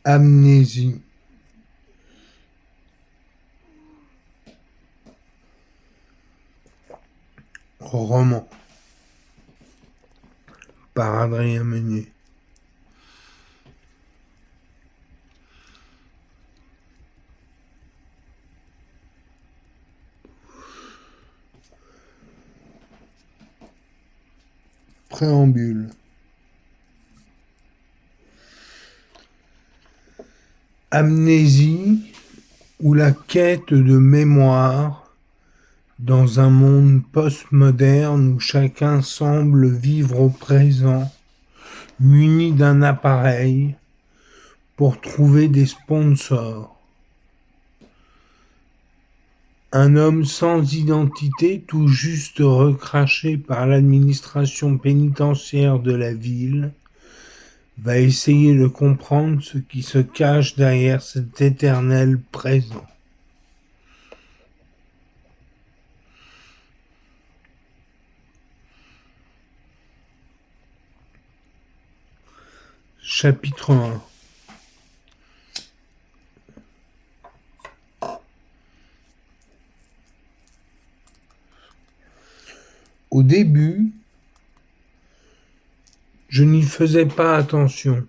Amnésie. Roman par Adrien Meunier. Préambule. Amnésie ou la quête de mémoire dans un monde postmoderne où chacun semble vivre au présent, muni d'un appareil pour trouver des sponsors. Un homme sans identité, tout juste recraché par l'administration pénitentiaire de la ville, va essayer de comprendre ce qui se cache derrière cet éternel présent. Chapitre 1. Au début, je n'y faisais pas attention.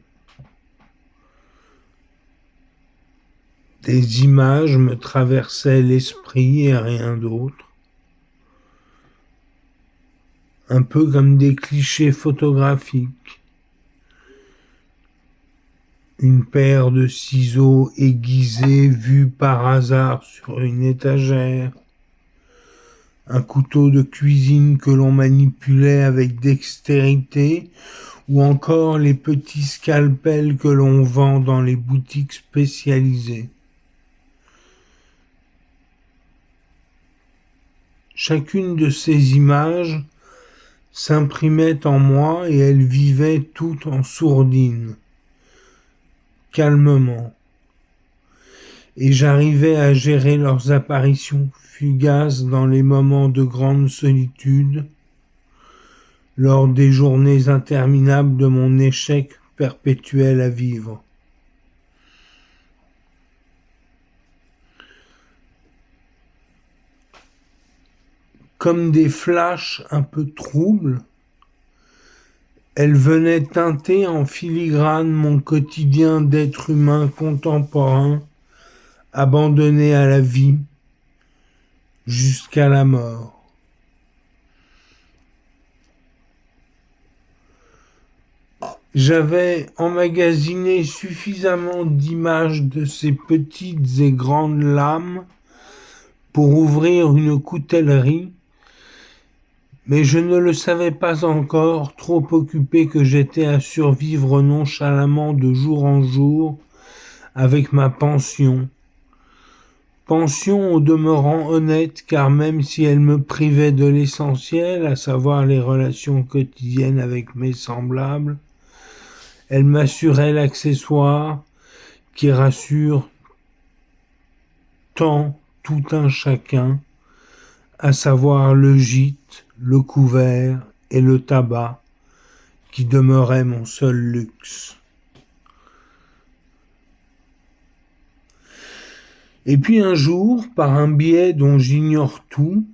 Des images me traversaient l'esprit et rien d'autre. Un peu comme des clichés photographiques. Une paire de ciseaux aiguisés vus par hasard sur une étagère. Un couteau de cuisine que l'on manipulait avec dextérité, ou encore les petits scalpels que l'on vend dans les boutiques spécialisées. Chacune de ces images s'imprimait en moi et elles vivaient toutes en sourdine, calmement. Et j'arrivais à gérer leurs apparitions fugaces dans les moments de grande solitude, lors des journées interminables de mon échec perpétuel à vivre. Comme des flashs un peu troubles, elles venaient teinter en filigrane mon quotidien d'être humain contemporain, abandonné à la vie, jusqu'à la mort. J'avais emmagasiné suffisamment d'images de ces petites et grandes lames pour ouvrir une coutellerie, mais je ne le savais pas encore, trop occupé que j'étais à survivre nonchalamment de jour en jour avec ma pension. Pension au demeurant honnête, car même si elle me privait de l'essentiel, à savoir les relations quotidiennes avec mes semblables, elle m'assurait l'accessoire qui rassure tant tout un chacun, à savoir le gîte, le couvert et le tabac, qui demeurait mon seul luxe. Et puis un jour, par un biais dont j'ignore tout,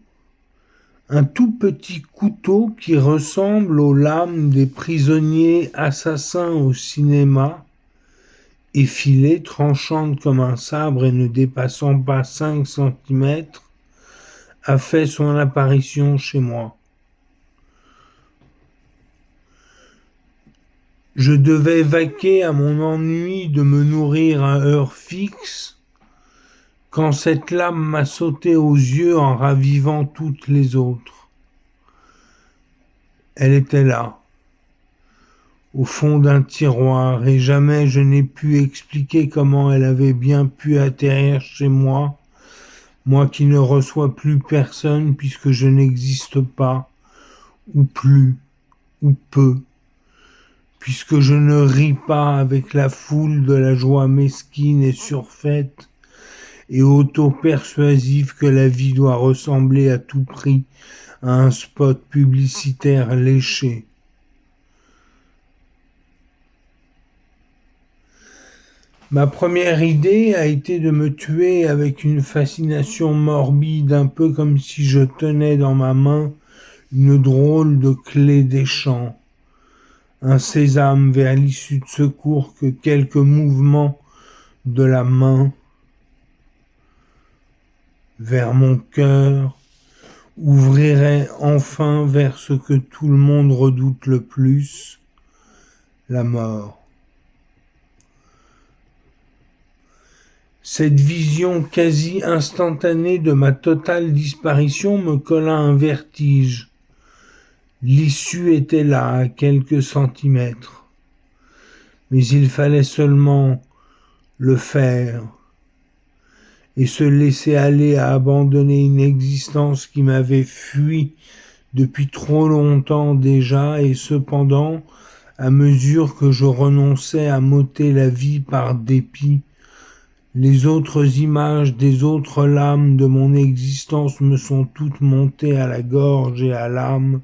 un tout petit couteau qui ressemble aux lames des prisonniers assassins au cinéma, effilée, tranchante comme un sabre et ne dépassant pas 5 centimètres, a fait son apparition chez moi. Je devais vaquer à mon ennui de me nourrir à heure fixe, quand cette lame m'a sauté aux yeux en ravivant toutes les autres. Elle était là, au fond d'un tiroir, et jamais je n'ai pu expliquer comment elle avait bien pu atterrir chez moi, moi qui ne reçois plus personne puisque je n'existe pas, ou plus, ou peu, puisque je ne ris pas avec la foule de la joie mesquine et surfaite et auto-persuasive que la vie doit ressembler à tout prix à un spot publicitaire léché. Ma première idée a été de me tuer avec une fascination morbide, un peu comme si je tenais dans ma main une drôle de clé des champs, un sésame vers l'issue de secours que quelques mouvements de la main vers mon cœur ouvrirait enfin vers ce que tout le monde redoute le plus, la mort. Cette vision quasi instantanée de ma totale disparition me colla un vertige. L'issue était là, à quelques centimètres. Mais il fallait seulement le faire et se laisser aller à abandonner une existence qui m'avait fui depuis trop longtemps déjà, et cependant, à mesure que je renonçais à m'ôter la vie par dépit, les autres images des autres lames de mon existence me sont toutes montées à la gorge et à l'âme,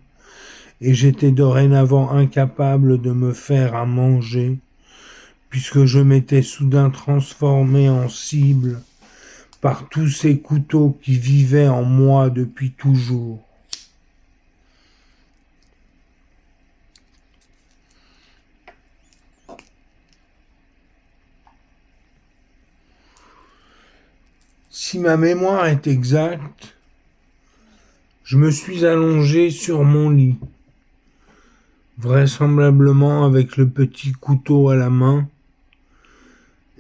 et j'étais dorénavant incapable de me faire à manger, puisque je m'étais soudain transformé en cible par tous ces couteaux qui vivaient en moi depuis toujours. Si ma mémoire est exacte, je me suis allongé sur mon lit, vraisemblablement avec le petit couteau à la main,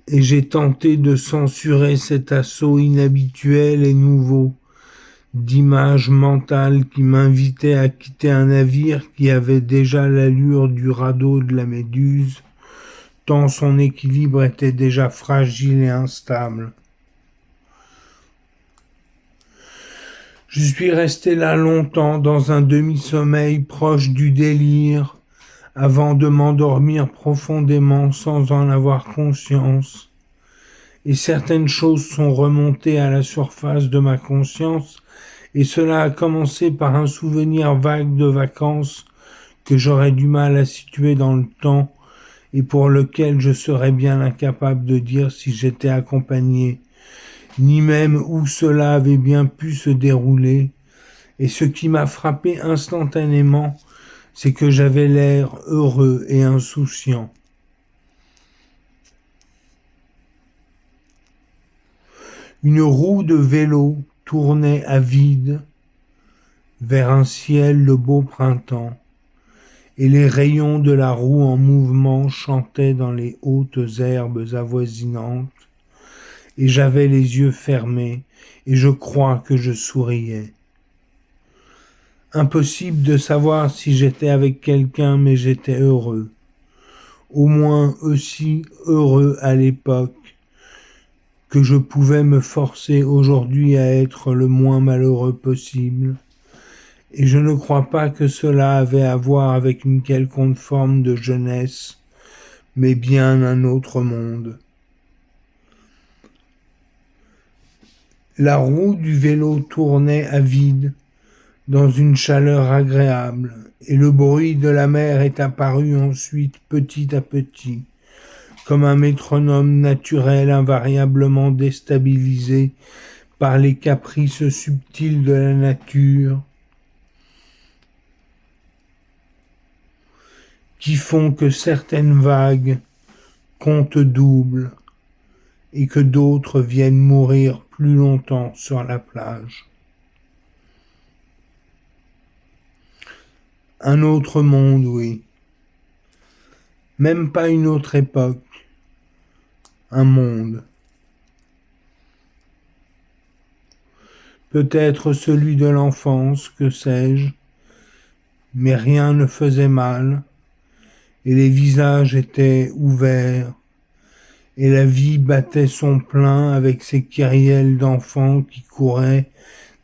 et j'ai tenté de censurer cet assaut inhabituel et nouveau d'images mentales qui m'invitaient à quitter un navire qui avait déjà l'allure du radeau de la Méduse, tant son équilibre était déjà fragile et instable. Je suis resté là longtemps dans un demi-sommeil proche du délire, avant de m'endormir profondément sans en avoir conscience. Et certaines choses sont remontées à la surface de ma conscience, et cela a commencé par un souvenir vague de vacances que j'aurais du mal à situer dans le temps et pour lequel je serais bien incapable de dire si j'étais accompagné, ni même où cela avait bien pu se dérouler. Et ce qui m'a frappé instantanément, c'est que j'avais l'air heureux et insouciant. Une roue de vélo tournait à vide vers un ciel de beau printemps, et les rayons de la roue en mouvement chantaient dans les hautes herbes avoisinantes, et j'avais les yeux fermés, et je crois que je souriais. Impossible de savoir si j'étais avec quelqu'un, mais j'étais heureux. Au moins aussi heureux à l'époque que je pouvais me forcer aujourd'hui à être le moins malheureux possible. Et je ne crois pas que cela avait à voir avec une quelconque forme de jeunesse, mais bien un autre monde. La roue du vélo tournait à vide, dans une chaleur agréable, et le bruit de la mer est apparu ensuite petit à petit, comme un métronome naturel invariablement déstabilisé par les caprices subtils de la nature, qui font que certaines vagues comptent double et que d'autres viennent mourir plus longtemps sur la plage. Un autre monde, oui. Même pas une autre époque. Un monde. Peut-être celui de l'enfance, que sais-je, mais rien ne faisait mal, et les visages étaient ouverts, et la vie battait son plein avec ses kyrielles d'enfants qui couraient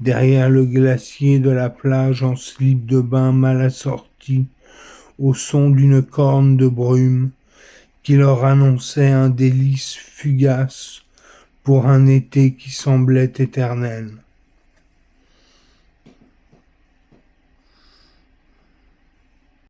derrière le glacier de la plage en slip de bain mal assorti, au son d'une corne de brume qui leur annonçait un délice fugace pour un été qui semblait éternel.